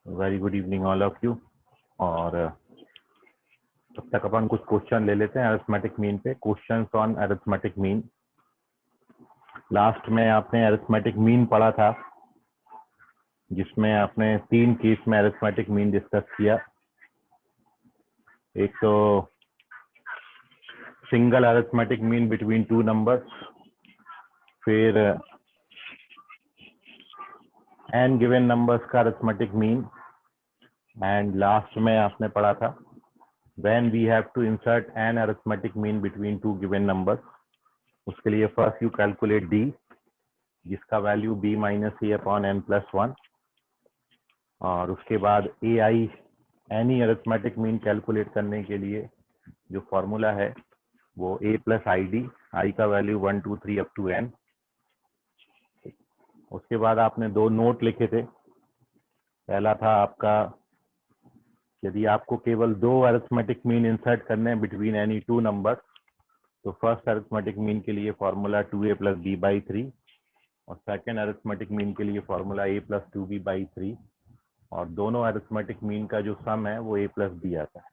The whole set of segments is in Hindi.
Very good evening all of you. और तब तक अपन कुछ क्वेश्चन ले लेते हैं अरिथमेटिक मीन पे। Questions on arithmetic mean. Last में आपने अरिथमेटिक मीन पढ़ा था, जिसमें आपने 3 केस में अरिथमेटिक मीन डिस्कस किया। एक तो single arithmetic mean between 2 numbers, फिर n गिवन नंबर्स का अरिथमेटिक मीन, एंड लास्ट में आपने पढ़ा था when we have to insert an arithmetic mean between 2 given numbers। उसके लिए फर्स्ट यू कैलकुलेट d, जिसका value b minus a upon n plus 1, और उसके बाद a i any arithmetic mean calculate करने के लिए जो फॉर्मूला है वो a plus i d, i का वैल्यू 1 2 3 अप टू n। उसके बाद आपने 2 नोट लिखे थे। पहला था आपका, यदि आपको केवल 2 अरिथमेटिक मीन इंसर्ट करने हैं बिटवीन एनी 2 नंबर्स, तो फर्स्ट अरिथमेटिक मीन के लिए formula 2a plus B by 3, और सेकेंड अरिथमेटिक मीन के लिए formula a plus 2b by 3, और दोनों अरिथमेटिक मीन का जो सम है वो a प्लस बी आता है।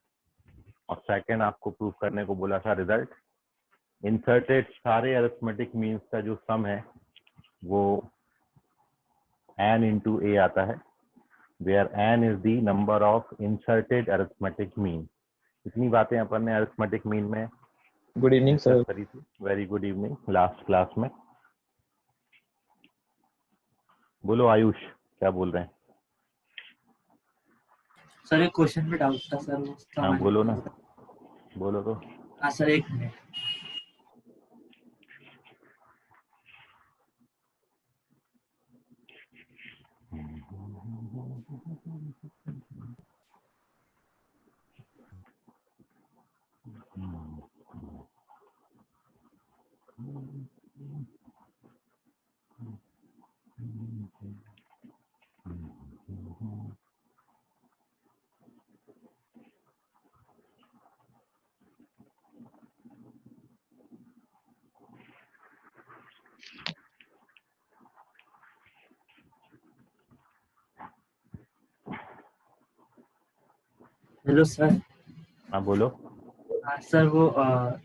और सेकेंड आपको प्रूव करने को बोला था रिजल्ट, इंसर्टेड सारे अरिथमेटिक मीन्स का जो सम है वो n इंटू a आता है, where n is the number of inserted arithmetic mean. इतनी बातें अपन ने अरिथमेटिक मीन में गुड इवनिंग सर। करी थी। Very good evening. Last class में बोलो आयुष, क्या बोल रहे हैं? सर एक क्वेश्चन पे डाउट था सर। हाँ बोलो ना, बोलो तो। हाँ सर, एक मिनट। Hello sir. हाँ बोलो। हाँ सर, वो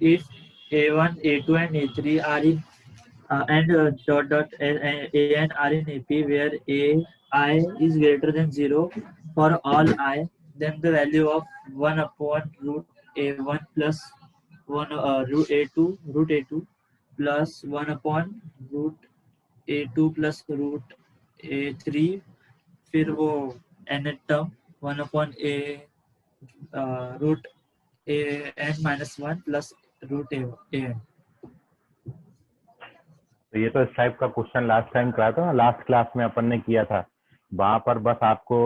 if A1, A2 and A3 are in and dot dot AN are in AP where AI is greater than 0 for all I, then the value of 1 upon root A1 plus 1 root A2 plus 1 upon root A2 plus root A3, फिर वो nth term 1 upon A root an minus 1 plus root an। तो ये तो इस टाइप का क्वेश्चन लास्ट टाइम कराया था ना, लास्ट क्लास में अपन ने किया था। वहां पर बस आपको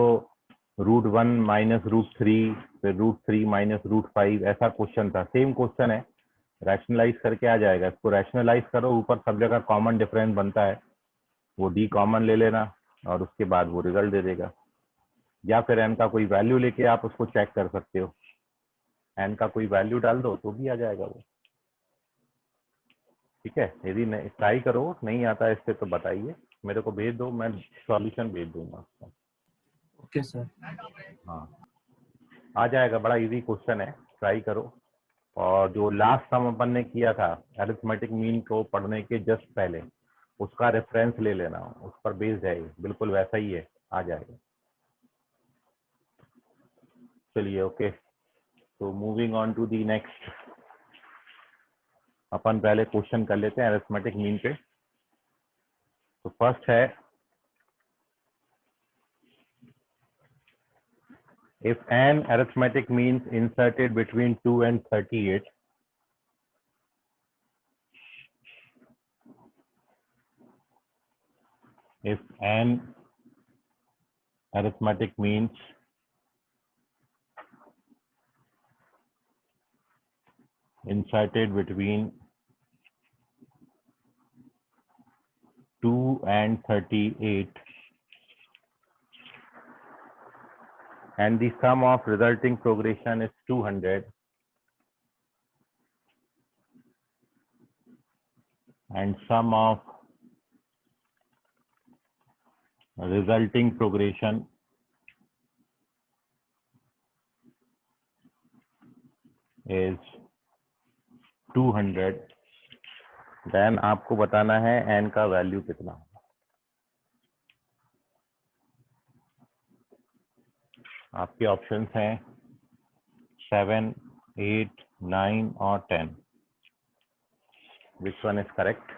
√1 माइनस √3, फिर √3 माइनस √5 ऐसा क्वेश्चन था। सेम क्वेश्चन है, रैशनलाइज करके आ जाएगा। इसको रैशनलाइज करो, ऊपर सब जगह कॉमन डिफरेंस बनता है, वो डी कॉमन ले लेना और उसके बाद वो रिजल्ट दे देगा। या फिर एन का कोई वैल्यू लेके आप उसको चेक कर सकते हो, एन का कोई वैल्यू डाल दो तो भी आ जाएगा वो। ठीक है, यदि ट्राई करो, नहीं आता इससे तो बताइए, मेरे को भेज दो, मैं सॉल्यूशन भेज दूंगा आपको। Okay sir. हाँ आ जाएगा, बड़ा इजी क्वेश्चन है, ट्राई करो। और जो लास्ट सम अपन ने किया था अरिथमेटिक मीन को पढ़ने के जस्ट पहले, उसका रेफरेंस ले लेना, उस पर बेस्ड है, बिल्कुल वैसा ही है, आ जाएगा। चलिए ओके, तो moving on to the next, अपन पहले क्वेश्चन कर लेते हैं अरिथमेटिक मीन पे। तो फर्स्ट है, if an arithmetic means inserted between 2 and 38, if an arithmetic means inserted between 2 and 38 and the sum of resulting progression is 200 and sum of resulting progression is 200, then आपको बताना है n का वैल्यू कितना होगा। आपके ऑप्शंस हैं 7, 8, 9 और 10। विच वन इज करेक्ट?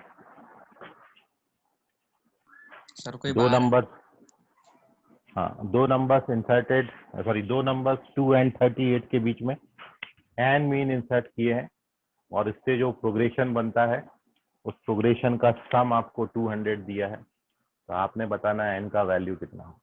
सर कोई दो 12 नंबर, हाँ, दो नंबर्स इंसर्टेड, सॉरी, दो नंबर्स 2 and 38 के बीच में एन मीन इंसर्ट किए हैं, और इससे जो प्रोग्रेशन बनता है उस प्रोग्रेशन का सम आपको 200 दिया है। तो आपने बताना है एन का वैल्यू कितना हो।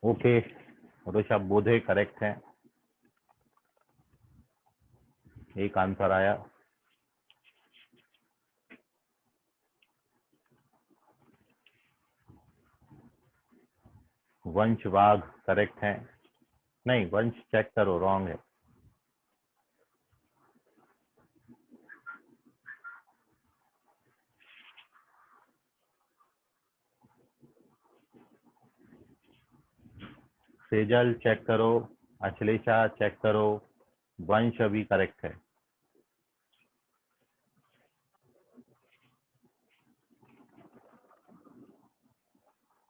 ओके, ऋषभ आप बोधे करेक्ट हैं, एक आंसर आया। वंश वाघ करेक्ट हैं, नहीं वंश चेक करो, रॉन्ग है। सेजल चेक करो, अश्लेषा चेक करो, वंश अभी करेक्ट है।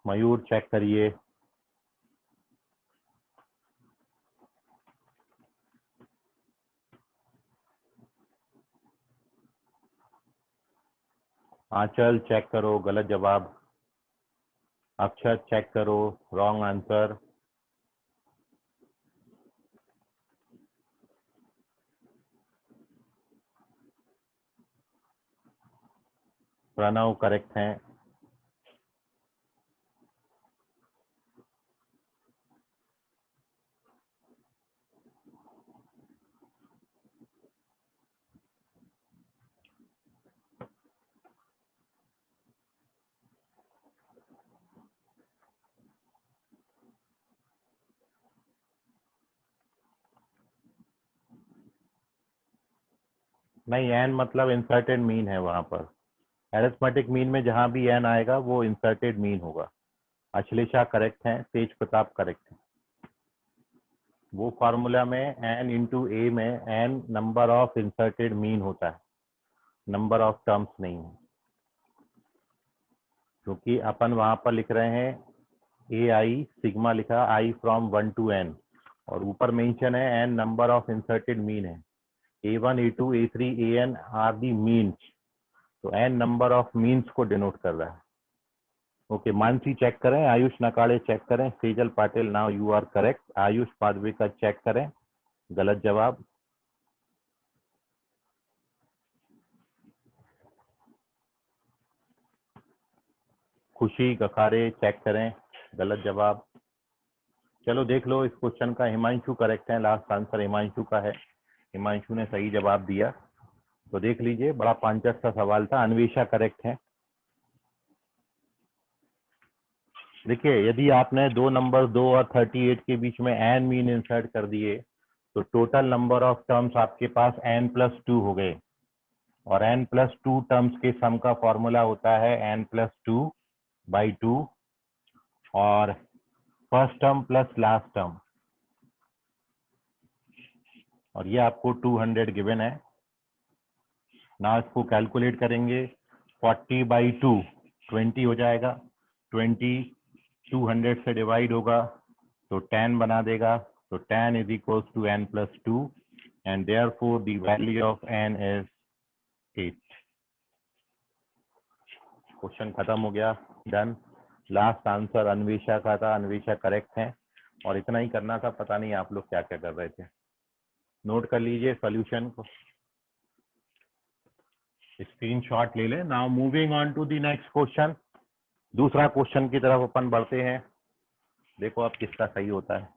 मयूर चेक करिए। आंचल चेक करो, गलत जवाब। अक्षत चेक करो, रॉन्ग आंसर। प्रणव करेक्ट हैं। नहीं, एन मतलब इंसर्टेड मीन है वहां पर। एरिथमेटिक मीन में जहां भी एन आएगा वो इंसर्टेड मीन होगा। अश्लेषा करेक्ट है, तेज प्रताप करेक्ट है। वो फॉर्मूला में एन इंटू ए में n number of inserted mean होता है, नंबर ऑफ टर्म्स नहीं है, क्योंकि अपन वहां पर लिख रहे हैं ए आई सिग्मा लिखा आई फ्रॉम 1 to n, और ऊपर मेंशन है n number of inserted mean है। A1, A2, A3, AN are the means, तो एन नंबर ऑफ मीन्स को डिनोट कर रहा है। ओके, मानसी चेक करें, आयुष नकाड़े चेक करें, Sejal Patil now you are correct. Ayush Padwe का चेक करें, गलत जवाब। खुशी गखारे चेक करें, गलत जवाब। चलो देख लो इस क्वेश्चन का, हिमांशु करेक्ट है, लास्ट आंसर हिमांशु का है, हिमांशु ने सही जवाब दिया। तो देख लीजिए, बड़ा पांचट सा सवाल था। अन्वेषा करेक्ट है। देखिए, यदि आपने दो नंबर 2 और 38 के बीच में एन मीन इंसर्ट कर दिए तो टोटल नंबर ऑफ टर्म्स आपके पास n+2 हो गए, और n+2 टर्म्स के सम का फॉर्मूला होता है n+2/2 और first term plus last term, और ये आपको 200 गिवन है ना। इसको कैलकुलेट करेंगे, 40/2 20 हो जाएगा, 20 200 से डिवाइड होगा तो 10 बना देगा, तो 10 is equal to n+2 and therefore the value of n is 8। Question खत्म हो गया, डन। लास्ट आंसर अन्वेषा का था, अन्वेषा करेक्ट है, और इतना ही करना था। पता नहीं आप लोग क्या क्या कर रहे थे, नोट कर लीजिए सॉल्यूशन को, स्क्रीनशॉट ले लें। Now moving on to the next question, दूसरा क्वेश्चन की तरफ अपन बढ़ते हैं। देखो अब किसका सही होता है।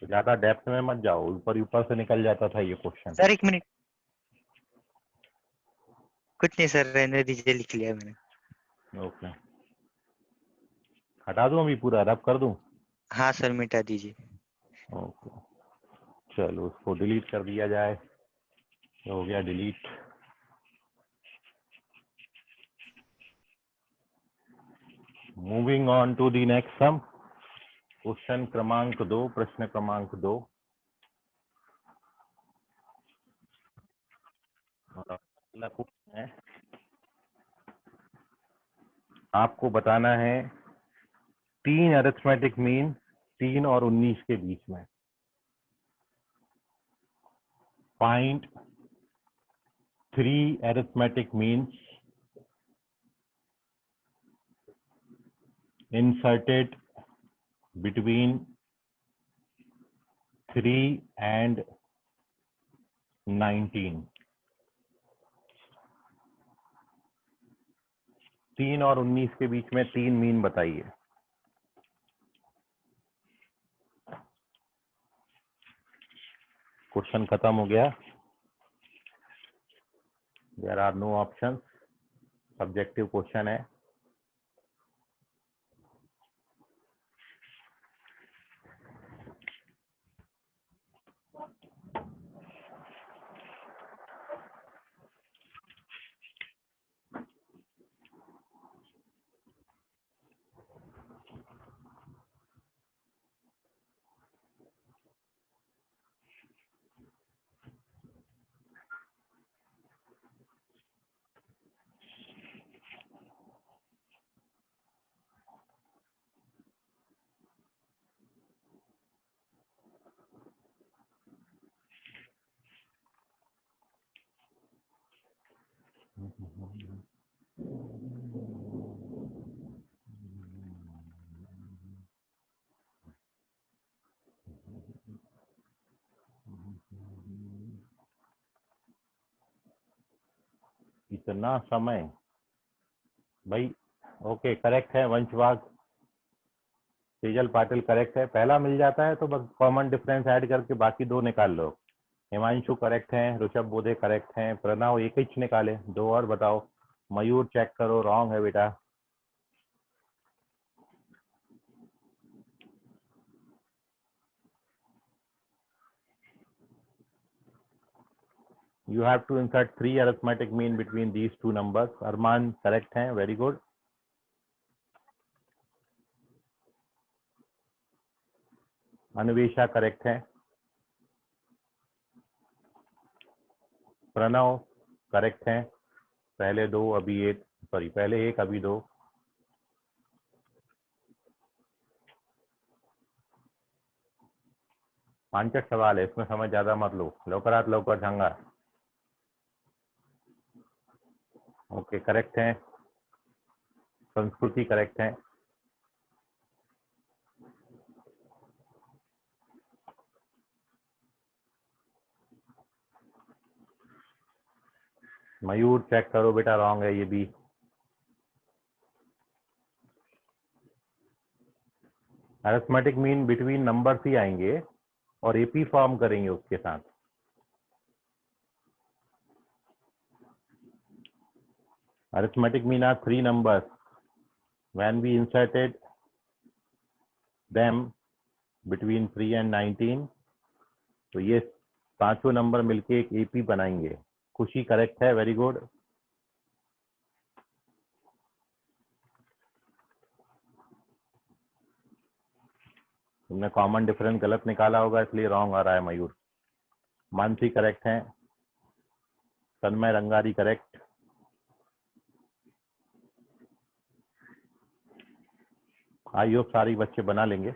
तो ज्यादा डेप्थ में मत जाओ, ऊपर ऊपर से निकल जाता था ये क्वेश्चन। सर 1 मिनट, कुछ नहीं सर, रहने दीजिए, लिख लिया मैंने। ओके, हटा दूं अभी पूरा, रब कर दूं? हाँ सर, मिटा दीजिए। ओके, चलो उसको डिलीट कर दिया जाए। हो गया delete. Moving on to the next sum. Question क्रमांक 2, प्रश्न क्रमांक 2। अगला क्वेश्चन है, आपको बताना है 3 अरिथमेटिक मीन 3 और 19 के बीच में। Find 3 arithmetic means inserted between 3 and 19। 3 और 19 के बीच में 3 मीन बताइए। क्वेश्चन खत्म हो गया। There are no options, subjective question है। इतना समय भाई। ओके, करेक्ट है वंशवाग, तेजल पाटिल करेक्ट है। पहला मिल जाता है तो बस कॉमन डिफरेंस ऐड करके बाकी 2 निकाल लो। हिमांशु करेक्ट है, ऋषभ बोधे करेक्ट हैं, प्रणव एक ही निकाले, 2 और बताओ। मयूर चेक करो, रॉन्ग है बेटा। You have to insert 3 arithmetic mean between these 2 numbers। Arman correct हैं, वेरी गुड। अन्वेषा करेक्ट है। प्रणव करेक्ट हैं, पहले 2 अभी 1, सॉरी पहले 1 अभी 2। पांचट सवाल है, इसमें समय ज्यादा मत लो, लवकरात लवकर सांगा। ओके करेक्ट है। संस्कृति करेक्ट है। मयूर चेक करो बेटा, रॉन्ग है ये भी। अरिथमेटिक मीन बिटवीन नंबर्स ही आएंगे और एपी फॉर्म करेंगे उसके साथ। Arithmetic mean are 3 numbers when we inserted them between 3 and 19, तो ये 5 नंबर मिलके एक एपी बनाएंगे। खुशी करेक्ट है, वेरी गुड। तुमने कॉमन डिफरेंस गलत निकाला होगा इसलिए रॉन्ग आ रहा है मयूर। मानसी करेक्ट है। तन्मय रंगारी करेक्ट। आई होप सारी बच्चे बना लेंगे।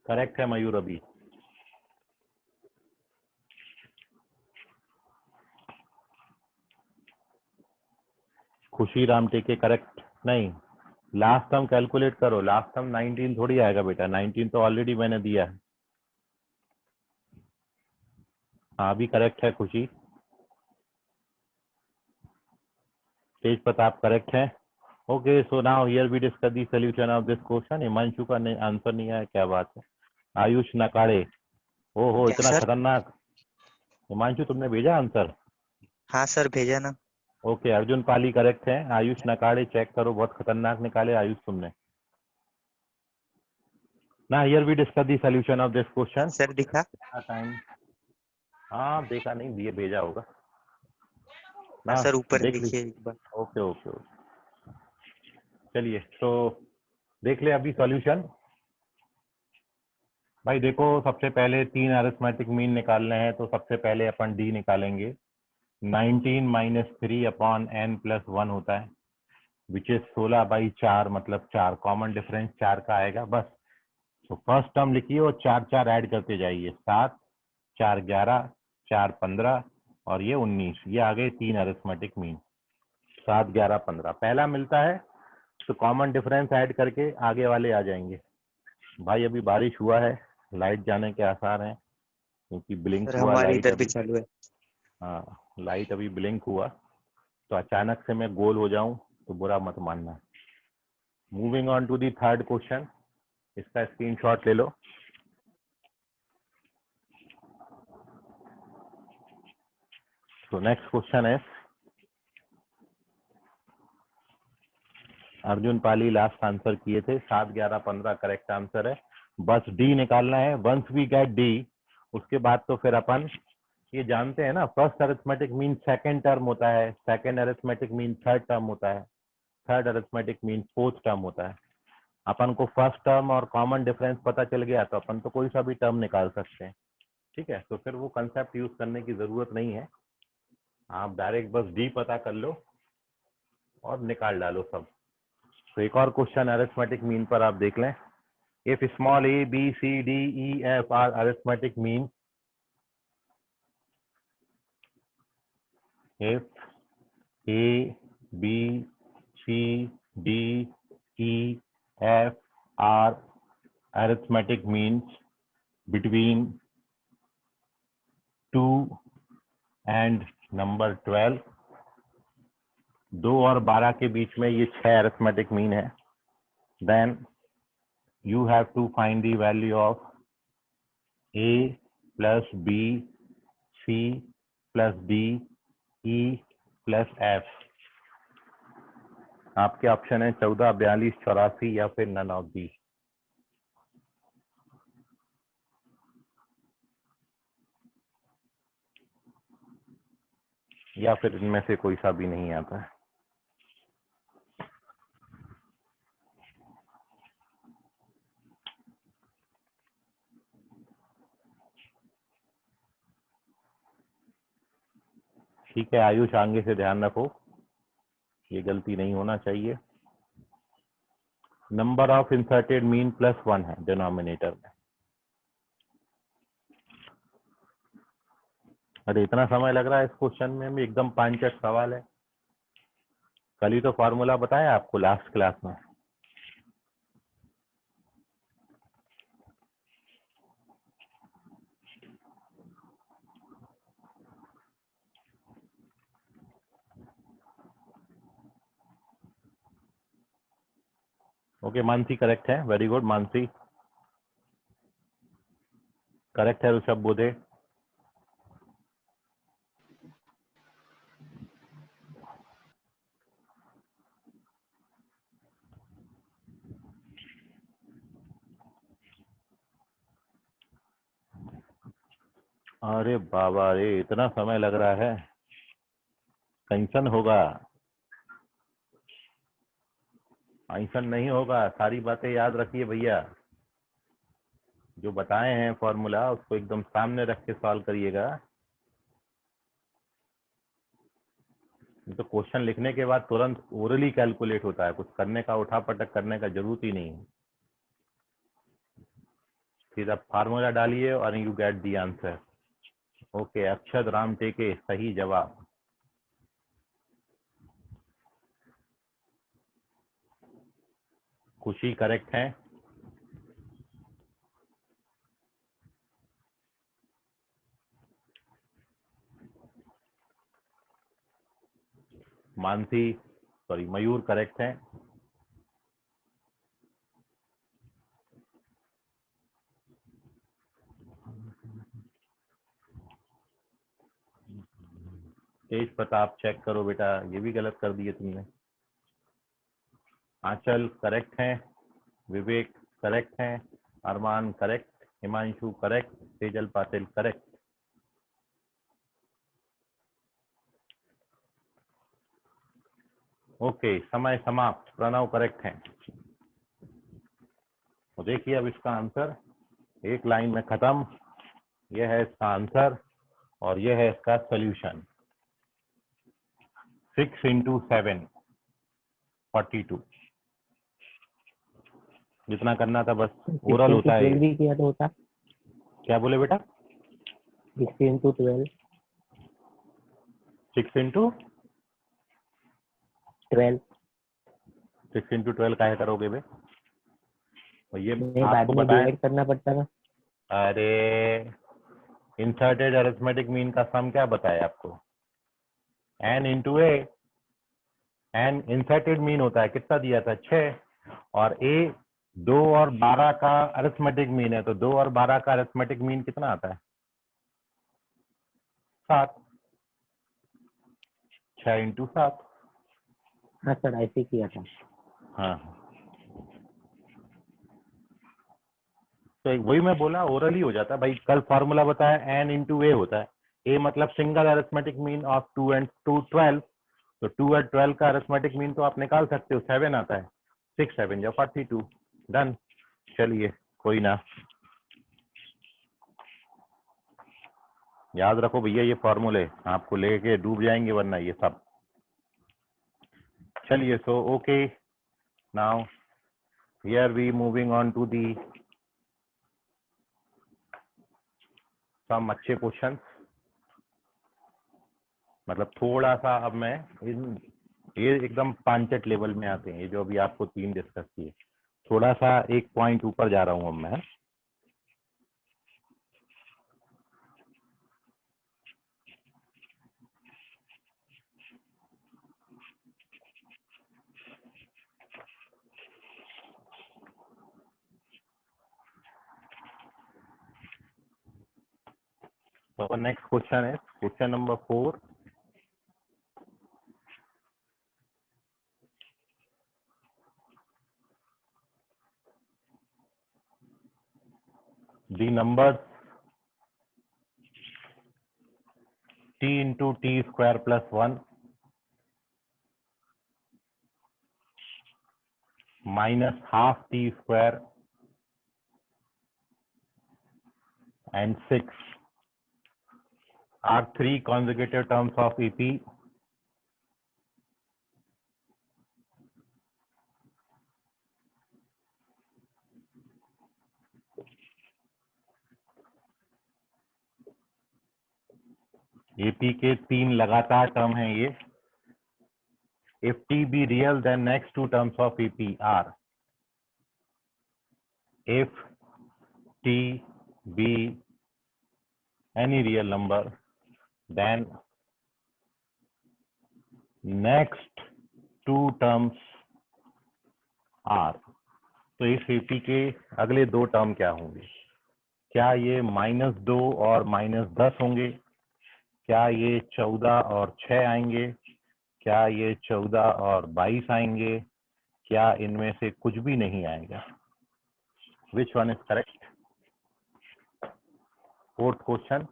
करेक्ट है मयूर अभी। खुशी राम टेके करेक्ट नहीं। लास्ट टर्म कैलकुलेट करो, लास्ट टर्म 19 थोड़ी आएगा बेटा, 19 तो ऑलरेडी मैंने दिया है। हाँ अभी करेक्ट है खुशी। तेज प्रताप करेक्ट है. Okay, so now here we discuss the solution of this question. Himanshu का आंसर नहीं आया, क्या बात है. आयुष नकाड़े, ओहो क्या इतना सर? खतरनाक. हिमांशु तुमने भेजा आंसर? हाँ सर, भेजा ना. ओके, अर्जुन पाली करेक्ट है. आयुष नकाड़े चेक करो, बहुत खतरनाक निकाले आयुष तुमने. ना here we discuss the solution of this question. Sir दिखा. टाइम, हाँ देखा नहीं, ये भेजा होगा हाँ ना. सर, ऊपर देख ली. देखिए एक बार. ओके ओके ओके, चलिए तो देख ले अभी सॉल्यूशन. भाई देखो, सबसे पहले 3 अरिथमेटिक मीन निकालने हैं, तो सबसे पहले अपन डी निकालेंगे. 19 माइनस 3 अपॉन एन प्लस 1 होता है, विच इज 16/4, मतलब 4. कॉमन डिफरेंस 4 का आएगा बस. तो फर्स्ट टर्म लिखिए और 4 4 ऐड करते जाइए. 7 4 11, 4 15 और ये 19. ये आ गए 3 अरिथमेटिक मीन. 7 11 15 पहला मिलता है, तो कॉमन डिफरेंस ऐड करके आगे वाले आ जाएंगे. भाई अभी बारिश हुआ है, लाइट जाने के आसार हैं, क्योंकि ब्लिंक सर हुआ हमारे लाइट इधर भी अभी. चालू है. हाँ, लाइट अभी ब्लिंक हुआ, तो अचानक से मैं गोल हो जाऊं तो बुरा मत मानना. Moving on to the third question, इसका स्क्रीनशॉट ले लो. तो नेक्स्ट क्वेश्चन है, अर्जुन पाली लास्ट आंसर किए थे. 7 11 15 करेक्ट आंसर है. बस डी निकालना है. वंस वी गेट डी, उसके बाद तो फिर अपन ये जानते हैं ना, first arithmetic mean second term होता है, second arithmetic mean third term होता है, third arithmetic mean fourth term होता है. अपन को फर्स्ट टर्म और कॉमन डिफरेंस पता चल गया, तो अपन तो कोई सा भी टर्म निकाल सकते हैं. ठीक है, तो फिर वो कंसेप्ट यूज करने की जरूरत नहीं है. आप डायरेक्ट बस डी पता कर लो और निकाल डालो सब. तो एक और क्वेश्चन अरिथमेटिक मीन पर आप देख लें. If small a b c d e f are arithmetic mean, if A, B, C, D, E, F are arithmetic means between 2 and number 12. 2 और 12 के बीच में ये 6 arithmetic mean है. Then you have to find the value of A plus B, C plus D, E plus F. आपके ऑप्शन है 14, 42, 84 या फिर नन ऑफ दी. या फिर इनमें से कोई सा भी नहीं आता है. ठीक है आयुष, आगे से ध्यान रखो, ये गलती नहीं होना चाहिए. नंबर ऑफ इंसर्टेड मीन +1 है डिनोमिनेटर में. अरे इतना समय लग रहा है इस क्वेश्चन में भी, एकदम पांचट सवाल है. कल ही तो फॉर्मूला बताया आपको लास्ट क्लास में. ओके, मानसी करेक्ट है, वेरी गुड मानसी. करेक्ट है ऋषभ बोधे. अरे बाबा रे, इतना समय लग रहा है, टेंशन होगा. टेंशन नहीं होगा, सारी बातें याद रखिए भैया. जो बताए हैं फॉर्मूला उसको एकदम सामने रख के सॉल्व करिएगा. तो क्वेश्चन लिखने के बाद तुरंत ओरली कैलकुलेट होता है, कुछ करने का उठा पटक करने का जरूरत ही नहीं है. फिर आप फार्मूला डालिए और you get the answer. Okay, Akshat Ram Teke सही जवाब. खुशी करेक्ट है. मानसी सॉरी मयूर करेक्ट है। तेज प्रताप चेक करो बेटा, ये भी गलत कर दिए तुमने। आंचल करेक्ट है, विवेक करेक्ट है, Arman correct, Himanshu correct, Tejal Patil correct. Okay, समय समाप्त। प्रणव करेक्ट है। तो देखिए अब इसका आंसर एक लाइन में खत्म। यह है इसका आंसर और यह है इसका सोल्यूशन। 6 into 7 42। जितना करना था बस ओरल होता है। 12 भी किया तो होता। क्या बोले बेटा? 6 into 12 6 into 12 6 into 12 काहे करोगे बे? तो ये नहीं, बाद आपको में बताएं। डिवाइड करना पड़ता था। अरे इंसर्टेड अरिथमेटिक मीन का सम क्या बताया आपको? n into a। n inserted mean होता है, कितना दिया था? 6। और a 2 और 12 का अरिथमेटिक मीन है, तो 2 और 12 का अरिथमेटिक मीन कितना आता है? 7। 6 into 7। हाँ सर, ऐसे किया था। हाँ, तो वही मैं बोला ओरल ही हो जाता है भाई। कल फॉर्मूला बताया n into a होता है। a मतलब single arithmetic mean of 2 and 2 12। तो 2 और 12 का अरिथमेटिक मीन तो आप निकाल सकते हो, 7 आता है। 6 7 या 42। डन। चलिए कोई ना, याद रखो भैया ये फॉर्मूले आपको लेके डूब जाएंगे वरना ये सब। चलिए so okay, now here we moving on to the some अच्छे क्वेश्चन। मतलब थोड़ा सा अब मैं ये एकदम पांचट लेवल में आते हैं, ये जो अभी आपको 3 डिस्कस किए। थोड़ा सा एक पॉइंट ऊपर जा रहा हूं अब मैं। So our next question is question number 4. The numbers t into t square plus 1 minus half t square and 6 are 3 consecutive terms of EP. EP के 3 लगातार टर्म हैं ये। If t be real, then next 2 terms of EP are: if t be any real number, then next 2 terms are। तो इस EP के अगले 2 टर्म क्या होंगे? क्या ये -2 और -10 होंगे? क्या ये 14 और 6 आएंगे? क्या ये 14 और 22 आएंगे? क्या इनमें से कुछ भी नहीं आएगा? Which one is correct? Fourth question.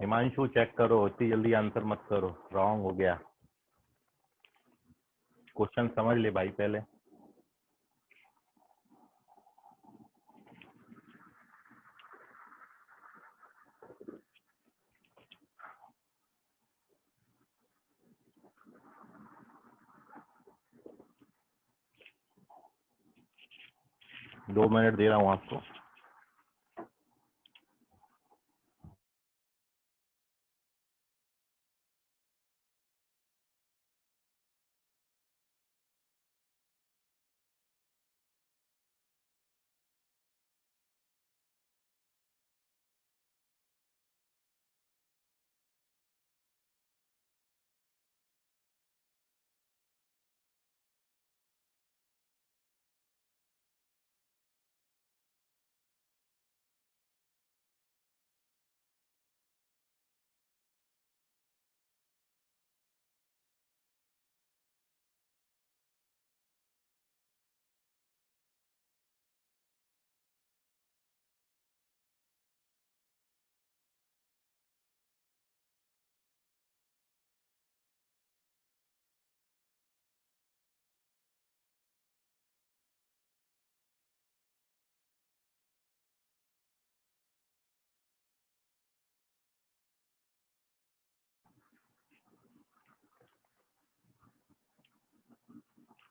Himanshu check करो, इतनी जल्दी आंसर मत करो, रॉन्ग हो गया। क्वेश्चन समझ ले भाई पहले। दो मिनट दे रहा हूं आपको।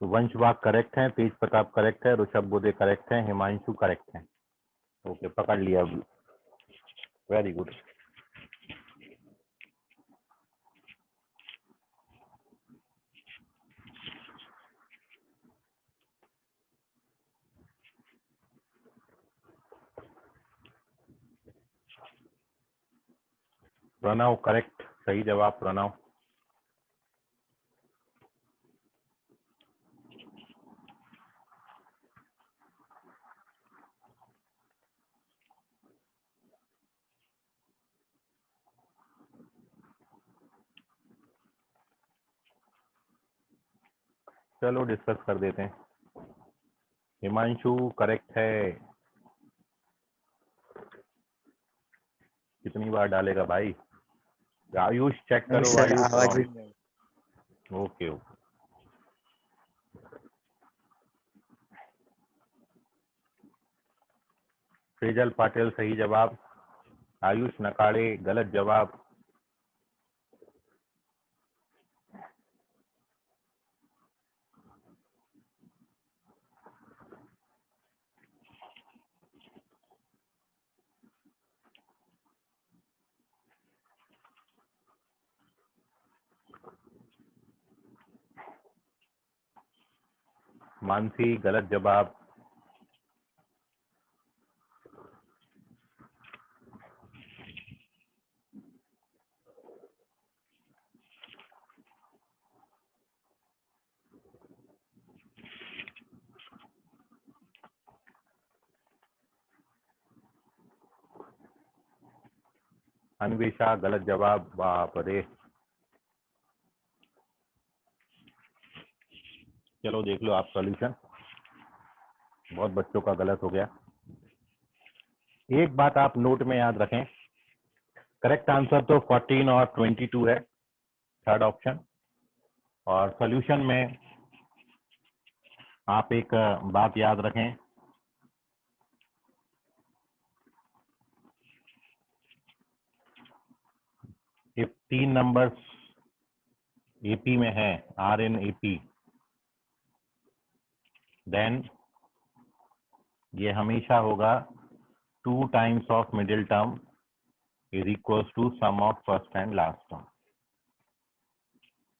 तो वंश वाघ करेक्ट है, तेज प्रताप करेक्ट है, ऋषभ बुद्धे करेक्ट है, हिमांशु करेक्ट है। ओके, पकड़ लिया, वेरी गुड। प्रणव करेक्ट, सही जवाब प्रणव। चलो डिस्कस कर देते हैं। हिमांशु करेक्ट है। कितनी बार डालेगा भाई? आयुष चेक नहीं करो, सर, आयुष आवाज ही रॉन्ग। नहीं आई। Okay okay. सेजल पाटिल सही जवाब, आयुष नकाड़े गलत जवाब। मानसी गलत जवाब। अन्वेषा गलत जवाब, बाप रे। चलो देख लो आप सॉल्यूशन, बहुत बच्चों का गलत हो गया। एक बात आप नोट में याद रखें, करेक्ट आंसर तो 14 और 22 है, थर्ड ऑप्शन। और सॉल्यूशन में आप एक बात याद रखें, if 3 नंबर्स एपी में है, आर इन एपी, देन ये हमेशा होगा 2 times of middle term is equals to sum of first and last term.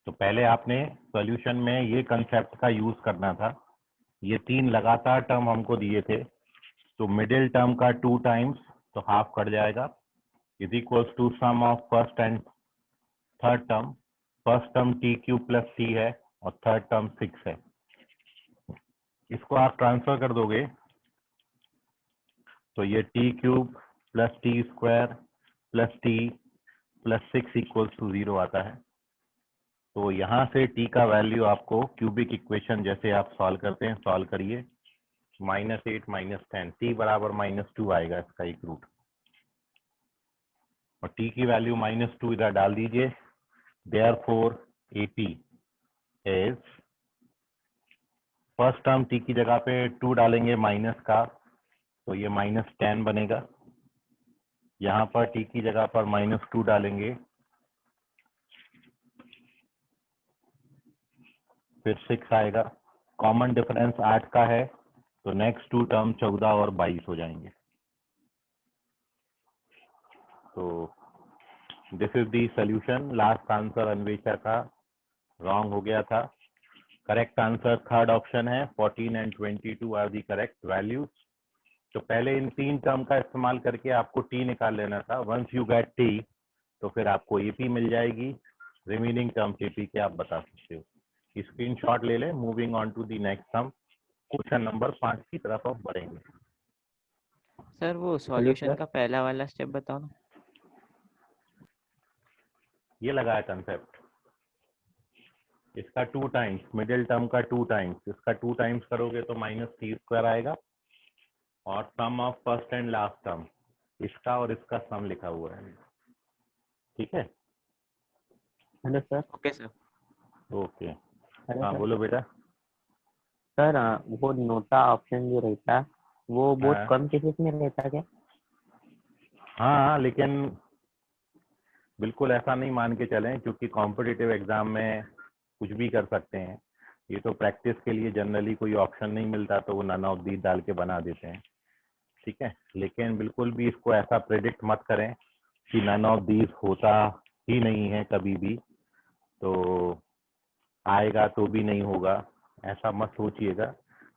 तो पहले आपने सॉल्यूशन में ये कंसेप्ट का यूज करना था। ये 3 लगातार टर्म हमको दिए थे, तो मिडिल टर्म का 2 टाइम्स, तो हाफ कट जाएगा, is equals to sum of first and third term. First term t cube plus t है और थर्ड टर्म 6 है। इसको आप ट्रांसफर कर दोगे तो ये t cube plus t square plus t plus 6 equals to 0 आता है। तो यहाँ से t का वैल्यू आपको क्यूबिक इक्वेशन जैसे आप सॉल्व करते हैं, सॉल्व करिए, -8 -10, t बराबर -2 आएगा इसका एक रूट, और t की वैल्यू -2 इधर डाल दीजिए। Therefore AP is, first term t की जगह पे 2 डालेंगे माइनस का, तो ये -10 बनेगा। यहाँ पर t की जगह पर -2 डालेंगे, फिर 6 आएगा। कॉमन डिफरेंस 8 का है, तो नेक्स्ट 2 टर्म 14 और 22 हो जाएंगे। तो this is the solution. Last answer Anvesha का रॉन्ग हो गया था। करेक्ट आंसर थर्ड ऑप्शन है, 14 and 22 are the correct values. तो पहले इन 3 टर्म का इस्तेमाल करके आपको टी निकाल लेना था। वंस यू गेट टी, तो फिर आपको एपी मिल जाएगी, रिमेनिंग टर्म्स एपी के आप बता सकते हो। स्क्रीनशॉट ले लें। Moving on to the next sum, question number 5 की तरफ अब बढ़ेंगे। सर वो सॉल्यूशन का पहला वाला स्टेप बताओ ना। ये लगा है कंसेप्ट, इसका 2 टाइम्स, मिडिल टर्म का 2 टाइम्स, इसका 2 टाइम्स करोगे तो -t² आएगा, और sum of first and last term, इसका और इसका सम लिखा हुआ है। ठीक है, hello sir. Okay sir. Okay. Hello हाँ सर। बोलो बेटा। सर वो नोटा ऑप्शन जो रहता वो बहुत हाँ कम केसेस में रहता क्या? हाँ, लेकिन बिल्कुल ऐसा नहीं मान के चलें, क्योंकि कॉम्पिटिटिव एग्जाम में कुछ भी कर सकते हैं। ये तो प्रैक्टिस के लिए जनरली कोई ऑप्शन नहीं मिलता तो वो नन ऑफ दीज डाल के बना देते हैं, ठीक है। लेकिन बिल्कुल भी इसको ऐसा प्रेडिक्ट मत करें कि नन ऑफ दीज होता ही नहीं है कभी भी, तो आएगा तो भी नहीं होगा, ऐसा मत सोचिएगा,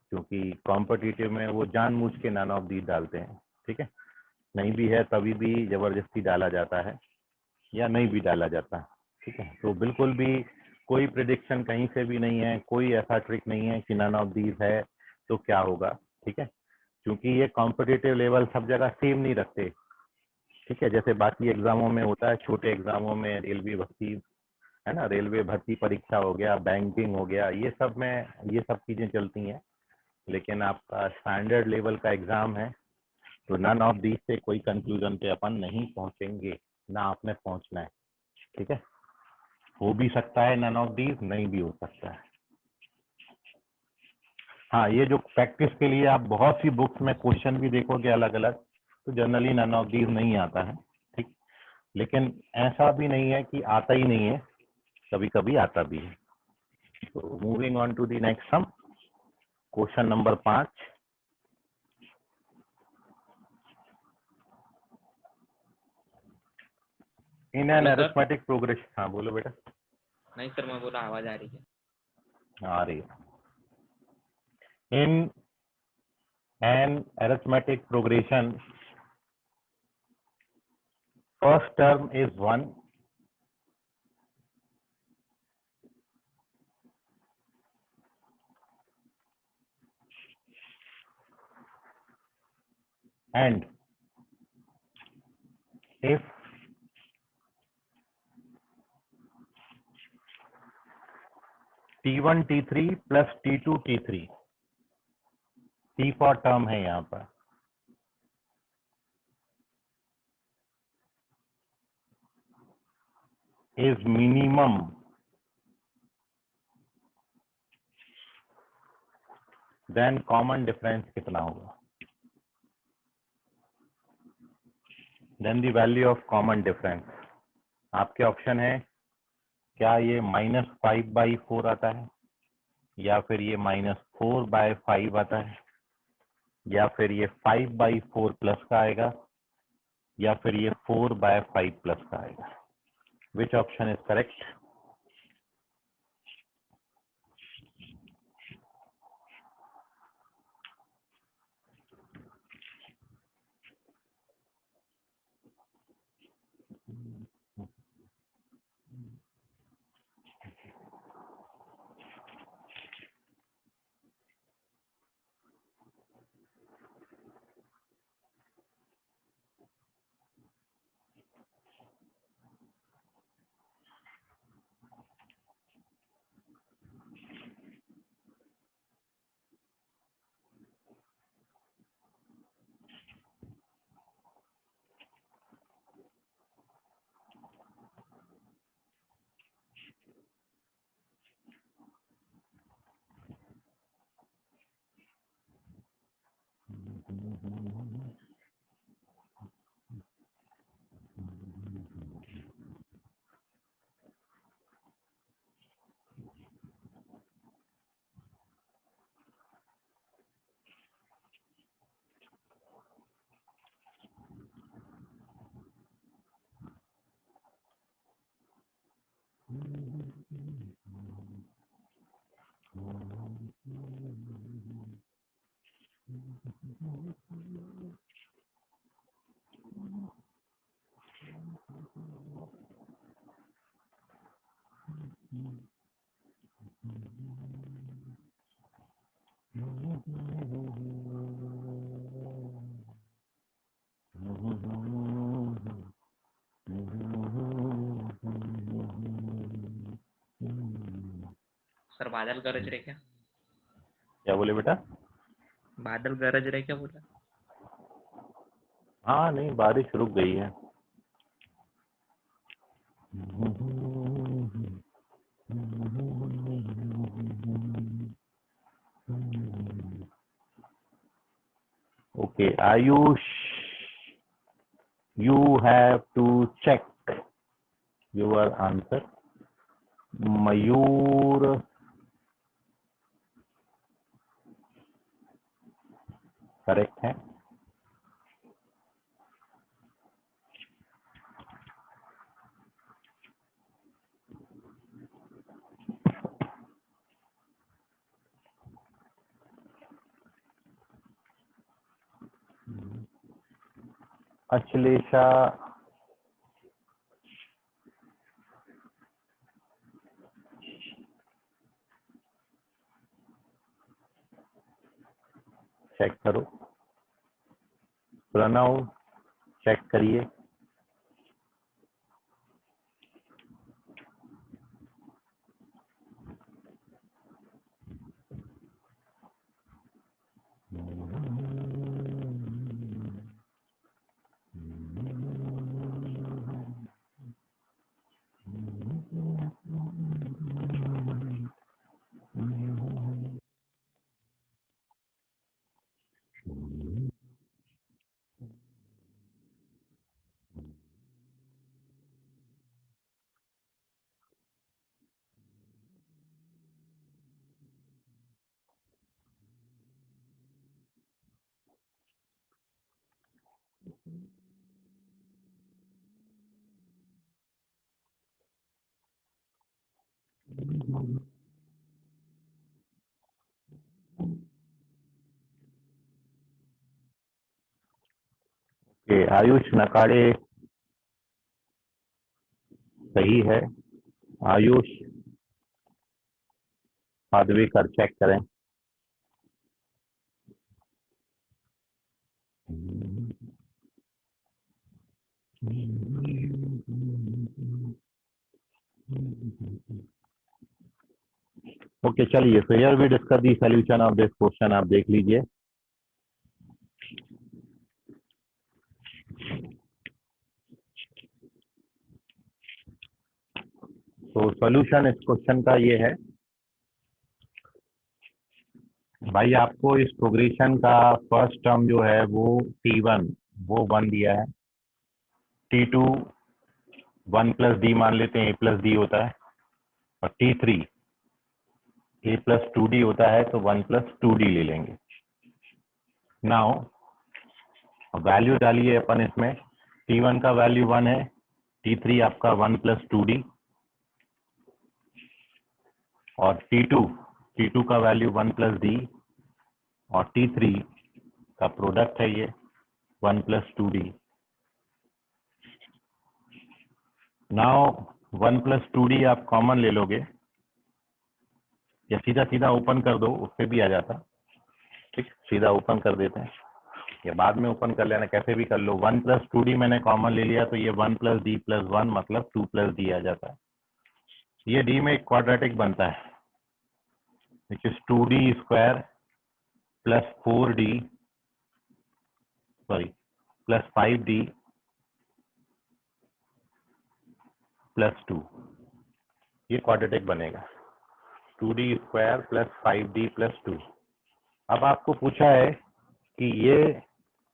क्योंकि कॉम्पिटिटिव में वो जानबूझ के नन ऑफ दीज डालते हैं, ठीक है। नहीं भी है तभी भी जबरदस्ती डाला जाता है या नहीं भी डाला जाता, ठीक है। तो बिल्कुल भी कोई प्रिडिक्शन कहीं से भी नहीं है, कोई ऐसा ट्रिक नहीं है कि नन ऑफ दीज है तो क्या होगा, ठीक है। क्योंकि ये कॉम्पिटिटिव लेवल सब जगह सेम नहीं रखते, ठीक है। जैसे बाकी एग्जामों में होता है, छोटे एग्जामों में रेलवे भर्ती है ना, रेलवे भर्ती परीक्षा हो गया, बैंकिंग हो गया, ये सब में ये सब चीजें चलती हैं। लेकिन आपका स्टैंडर्ड लेवल का एग्जाम है तो नन ऑफ दीज से कोई कंक्लूजन पे अपन नहीं पहुंचेंगे, ना आपने पहुंचना है, ठीक है। हो भी सकता है नन ऑफ दीज, नहीं भी हो सकता है। हाँ, ये जो प्रैक्टिस के लिए आप बहुत सी बुक्स में क्वेश्चन भी देखोगे अलग अलग, तो जनरली नन ऑफ दीज नहीं आता है, ठीक। लेकिन ऐसा भी नहीं है कि आता ही नहीं है, कभी कभी आता भी है। तो moving on to the next sum, question number 5। In an hello sir. Arithmetic progression, हाँ बोलो बेटा। नहीं सर, मैं बोला आवाज आ रही है। आ रही है। In an arithmetic progression, first term is 1 and if T1 T3 plus T2 T3, T for term है यहाँ पर, is minimum, then common difference कितना होगा? Then the value of common difference, आपके ऑप्शन है, क्या ये -5/4 आता है, या फिर ये -4/5 आता है, या फिर ये 5/4 प्लस का आएगा, या फिर ये 4/5 प्लस का आएगा। Which option is correct? Sir बादल गरज रहे क्या? क्या बोले बेटा? बादल गरज रहे क्या बोला? हाँ नहीं, बारिश रुक गई है। Okay, Ayush, you have to check your answer. Mayur, correct है। अश्लेषा चेक करो, प्रणव चेक करिए। आयुष नकाड़े सही है। आयुष पादवेकर चेक करें। ओके चलिए, so here we discuss the solution of this question। आप देख लीजिए। तो सॉल्यूशन इस क्वेश्चन का ये है भाई, आपको इस प्रोग्रेशन का फर्स्ट टर्म जो है वो T1 वो 1 दिया है, T2 1 प्लस डी मान लेते हैं, a प्लस डी होता है, और T3 a प्लस 2d होता है, तो 1 प्लस 2d ले लेंगे। नाउ वैल्यू डालिए अपन इसमें, T1 का वैल्यू 1 है, T3 आपका 1 प्लस 2d, और T2 का वैल्यू 1 प्लस डी, और T3 का प्रोडक्ट है ये 1 plus 2d। Now 1 plus 2d आप कॉमन ले लोगे, या सीधा सीधा ओपन कर दो, उससे भी आ जाता। ठीक, सीधा ओपन कर देते हैं, या बाद में ओपन कर लेना, कैसे भी कर लो। 1 प्लस 2d मैंने कॉमन ले लिया, तो ये 1 प्लस डी प्लस 1 मतलब 2 प्लस डी आ जाता है। ये डी में एक क्वाड्रेटिक बनता है, which is 2d square plus 4d sorry plus 5d plus 2, ये क्वाड्रेटिक बनेगा 2d square plus 5d plus 2। अब आपको पूछा है कि ये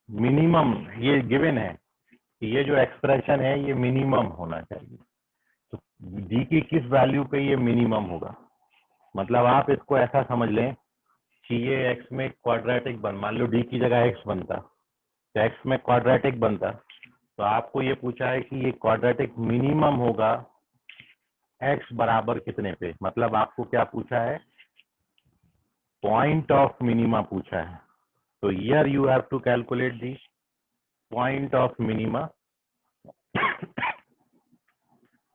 मिनिमम, ये गिवन है कि ये जो एक्सप्रेशन है ये मिनिमम होना चाहिए, तो d की किस वैल्यू पे ये मिनिमम होगा। मतलब आप इसको ऐसा समझ लें कि ये x में क्वाड्रेटिक बन, मान लो d की जगह x बनता, तो x में क्वाड्रेटिक बनता, तो आपको ये पूछा है कि ये क्वाड्रेटिक मिनिमम होगा x बराबर कितने पे। मतलब आपको क्या पूछा है, पॉइंट ऑफ मिनिमा पूछा है। तो here you have to calculate the point of minima.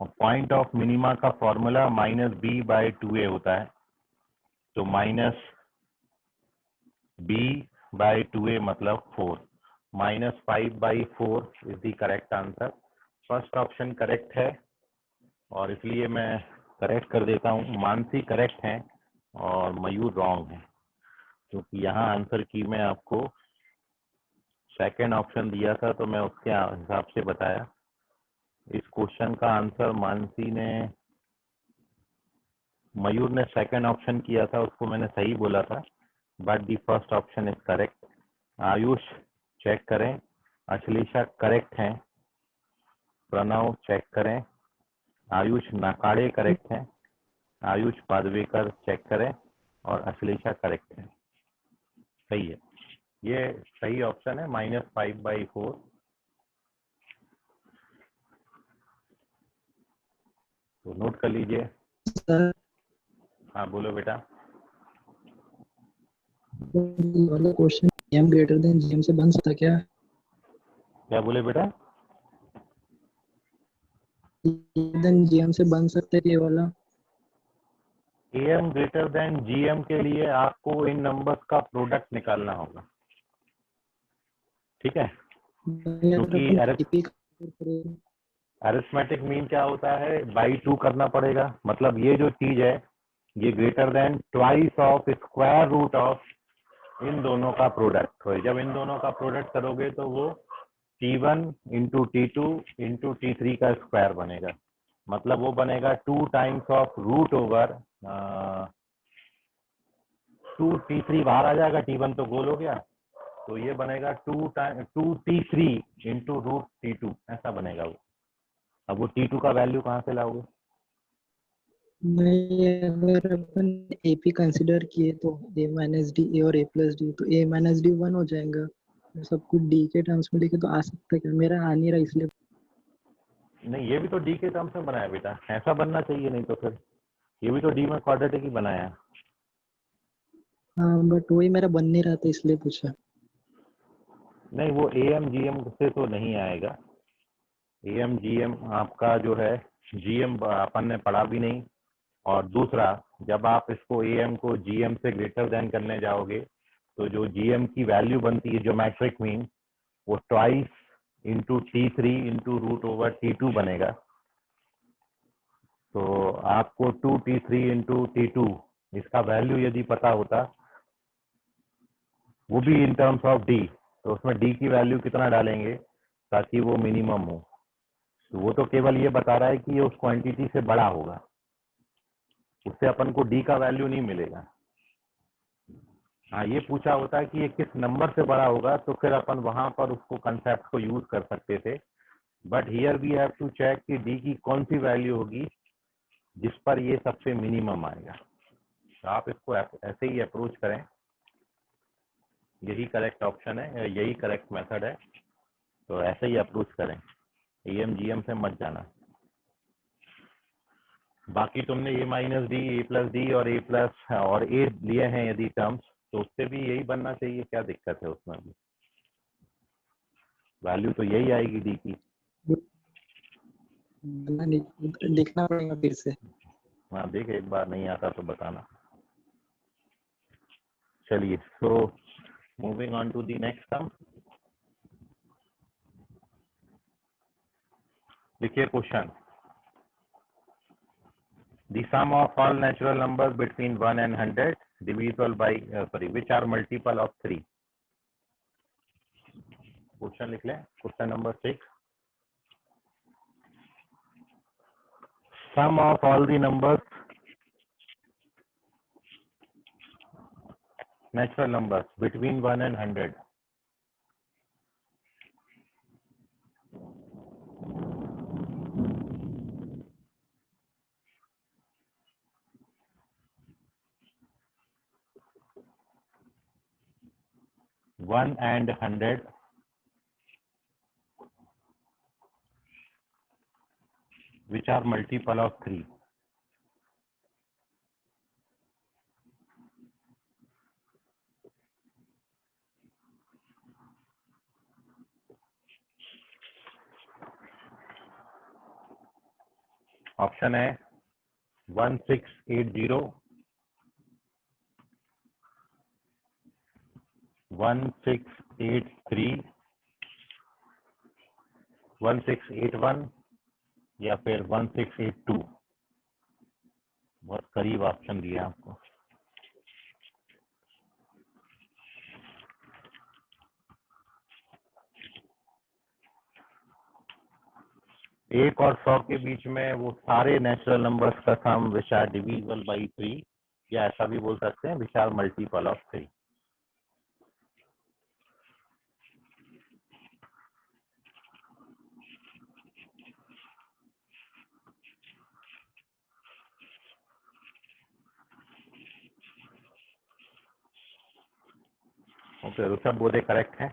Point of minima का फॉर्मूला -b/2a होता है, तो -b/2a मतलब 4, -5/4 is the correct answer. First option correct है, और इसलिए मैं करेक्ट कर देता हूँ। मानसी करेक्ट है और मयूर रॉन्ग है, क्योंकि यहाँ आंसर की मैं आपको सेकंड ऑप्शन दिया था, तो मैं उसके हिसाब से बताया। इस क्वेश्चन का आंसर मानसी ने, मयूर ने सेकंड ऑप्शन किया था, उसको मैंने सही बोला था, but the first option is correct. Ayush check करें, अश्लेषा करेक्ट है, प्रणव चेक करें, आयुष नाकाड़े करेक्ट है, आयुष पादवेकर चेक करें, और अश्लेषा करेक्ट है। सही है। ये सही ऑप्शन है, -5/4। तो नोट कर लीजिए। सर हाँ बोलो बेटा। ये वाला question m greater than GM से बन सकता क्या? क्या बोले बेटा? देन जीएम से बन सकता है ये वाला? AM ग्रेटर देन GM के लिए आपको इन नंबर्स का प्रोडक्ट निकालना होगा, ठीक है? क्योंकि अरिथमेटिक मीन क्या होता है, बाई 2 करना पड़ेगा। मतलब ये जो चीज है ये greater than twice of square root of इन दोनों का प्रोडक्ट हो। जब इन दोनों का प्रोडक्ट करोगे तो वो T1 into T2 into T3 का स्क्वायर बनेगा। मतलब वो बनेगा 2 times of root over 2 T3 बाहर आ जाएगा, T1 तो गोल हो गया, तो ये बनेगा 2 T3 इंटू रूट T2, ऐसा बनेगा वो। अब वो T2 का वैल्यू कहाँ से लाओगे? नहीं, अगर अपन एपी कंसिडर किए तो a माइनस डी ए और a प्लस डी, तो a माइनस डी 1 हो जाएगा। सब कुछ डी के टर्म्स में लिखे तो आ सकता है क्या? मेरा आ नहीं रहा इसलिए। नहीं, ये भी तो डी के टर्म्स में बनाया बेटा, ऐसा बनना चाहिए, नहीं तो फिर ये भी तो डी में क्वाड्रेटिक ही बनाया। हाँ बट वही मेरा बन नहीं रहा था इसलिए पूछा। नहीं, वो AM GM से तो नहीं आएगा। AM GM आपका जो है, GM अपन ने पढ़ा भी नहीं। और दूसरा, जब आप इसको AM को GM से ग्रेटर देन करने जाओगे तो जो GM की वैल्यू बनती है ज्योमेट्रिक मीन, वो twice into T3 into root over T2 बनेगा। तो आपको 2T3 इंटू T2 इसका वैल्यू यदि पता होता, वो भी इन टर्म्स ऑफ डी, तो उसमें डी की वैल्यू कितना डालेंगे ताकि वो मिनिमम हो। तो वो तो केवल ये बता रहा है कि ये उस क्वांटिटी से बड़ा होगा, उससे अपन को डी का वैल्यू नहीं मिलेगा। हाँ, ये पूछा होता है कि ये किस नंबर से बड़ा होगा, तो फिर अपन वहां पर उसको कंसेप्ट को यूज कर सकते थे। But here we have to check कि डी की कौन सी वैल्यू होगी जिस पर ये सबसे मिनिमम आएगा। तो आप इसको ऐसे ही अप्रोच करें, यही करेक्ट ऑप्शन है, यही करेक्ट मेथड है। तो ऐसे ही अप्रोच करें, AM GM से मत जाना। बाकी तुमने A minus D, A plus D और A प्लस और A लिए हैं यदि टर्म्स, तो उससे भी यही बनना चाहिए। क्या दिक्कत है उसमें भी? वैल्यू तो यही आएगी डी की। देखना पड़ेगा फिर से। हाँ देख, एक बार नहीं आता तो बताना। चलिए, so moving on to the next term. देखिए question, the sum of all natural numbers between 1 and 100 divisible by which are multiple of 3। Question लिख लें, question number 6। sum of all the numbers, natural numbers between 1 and 100, one and 100, which are multiple of 3। Option है 1680, 1683, 1681 या फिर 1682। बहुत करीब ऑप्शन दिया आपको। एक और 100 के बीच में वो सारे नेचुरल नंबर्स का sum which are divisible by 3, या ऐसा भी बोल सकते हैं which are multiple of 3। Okay, Rishabh Bodhe correct है।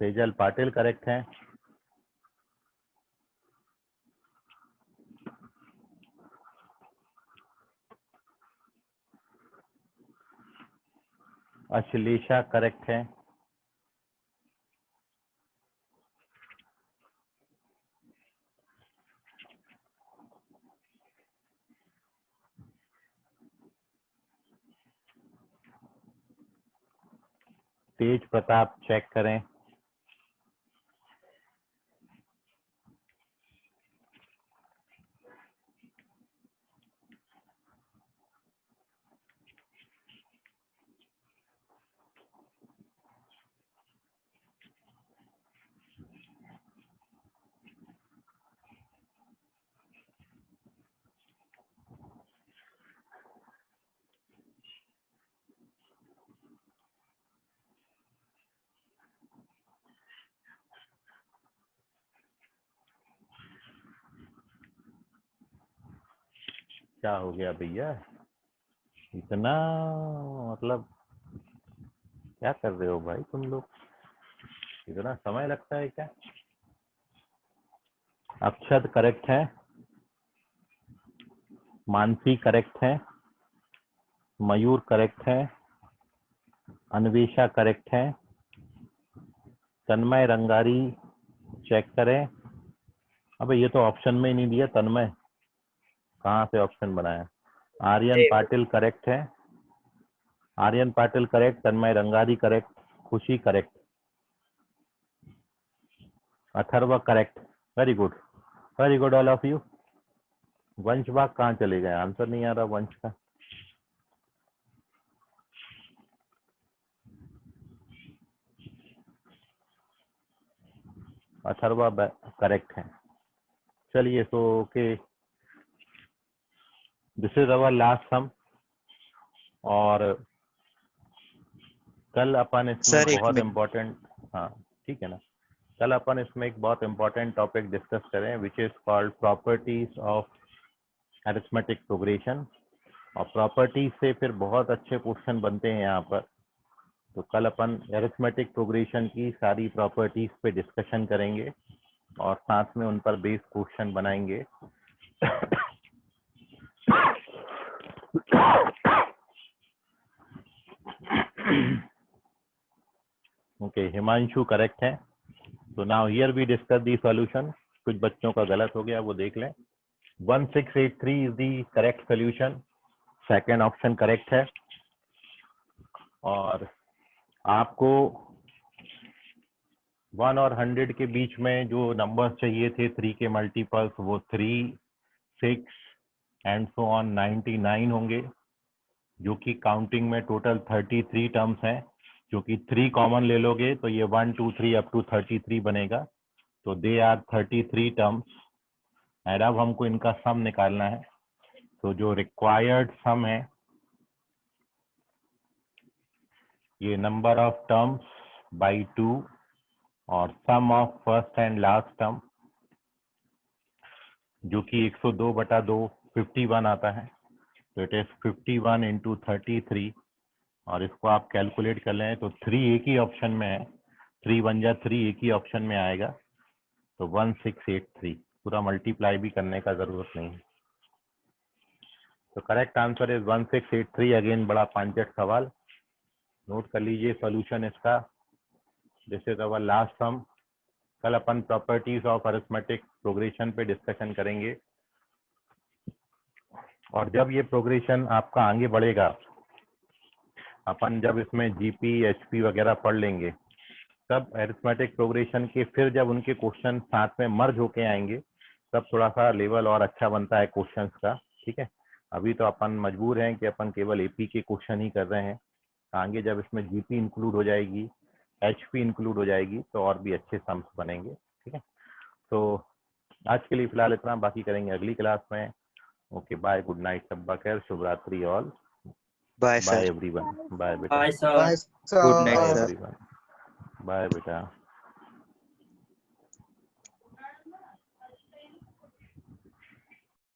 सेजल पाटिल करेक्ट है। अश्लेषा करेक्ट है। तेज प्रताप चेक करें। क्या हो गया भैया, इतना मतलब क्या कर रहे हो भाई तुम लोग, इतना समय लगता है क्या? अक्षत करेक्ट है। मानसी करेक्ट है। मयूर करेक्ट है। अन्वेषा करेक्ट है। तन्मय रंगारी चेक करें। अबे ये तो ऑप्शन में ही नहीं दिया, तन्मय कहाँ से ऑप्शन बनाया? आर्यन पाटिल करेक्ट है। आर्यन पाटिल करेक्ट। तन्मय रंगारी करेक्ट। खुशी correct. Atharva correct. Very good all of you. वंश बाग कहाँ चले गए? आंसर नहीं आ रहा वंश का। अथर्वा करेक्ट है। चलिए, so okay, this is our last sum. और कल अपन इसमें बहुत इम्पोर्टेंट, हाँ ठीक है ना, कल अपन इसमें एक बहुत इम्पोर्टेंट टॉपिक डिस्कस करें which is called properties of arithmetic progression. और प्रॉपर्टीज से फिर बहुत अच्छे क्वेश्चन बनते हैं यहाँ पर। तो कल अपन अरिथमेटिक प्रोग्रेशन की सारी प्रॉपर्टीज पे डिस्कशन करेंगे और साथ में उन पर बेस्ड क्वेश्चन बनाएंगे। ओके, हिमांशु करेक्ट है। तो now here we discuss the solution. कुछ बच्चों का गलत हो गया, वो देख लें। 1683 is the correct solution. Second option correct है। और आपको 1 और 100 के बीच में जो नंबर्स चाहिए थे 3 के मल्टीपल्स, वो 3, 6 एंड सो ऑन 99 होंगे, जो कि काउंटिंग में टोटल 33 टर्म्स हैं। क्योंकि 3 कॉमन ले लोगे तो ये 1 2 3 अप टू 33 बनेगा। तो दे आर 33 टर्म्स। एंड अब हमको इनका सम निकालना है। तो जो रिक्वायर्ड सम है, ये नंबर ऑफ टर्म्स बाई 2 और sum of first and last term, जो कि 102/2 51 आता है। तो इट इज 51 इंटू 33। और इसको आप कैलकुलेट कर लें तो 3 एक ही ऑप्शन में है, 3 1 जा 3 एक ही ऑप्शन में आएगा। तो 1683, पूरा मल्टीप्लाई भी करने का जरूरत नहीं है। तो करेक्ट आंसर इज 1683। अगेन बड़ा पांचट सवाल, नोट कर लीजिए सॉल्यूशन इसका। दिस इज अवर लास्ट सम। कल अपन प्रॉपर्टीज ऑफ अरिथमेटिक प्रोग्रेशन पे डिस्कशन करेंगे। और जब ये प्रोग्रेशन आपका आगे बढ़ेगा, अपन जब इसमें जीपी एचपी वगैरह पढ़ लेंगे, तब अरिथमेटिक प्रोग्रेशन के फिर जब उनके क्वेश्चन साथ में मर्ज होके आएंगे, तब थोड़ा सा लेवल और अच्छा बनता है क्वेश्चंस का। ठीक है, अभी तो अपन मजबूर हैं कि अपन केवल एपी के क्वेश्चन ही कर रहे हैं। आगे जब इसमें जीपी इंक्लूड हो जाएगी, एचपी इंक्लूड हो जाएगी, तो और भी अच्छे सम्स बनेंगे। ठीक है, तो आज के लिए फिलहाल इतना, बाकी करेंगे अगली क्लास में। ओके, बाय, गुड नाइट, शब्बा खैर, शुभ रात्रि ऑल। Bye everyone. बाय बेटा। Bye sir. Good night bye sir. Everyone. Bye बेटा।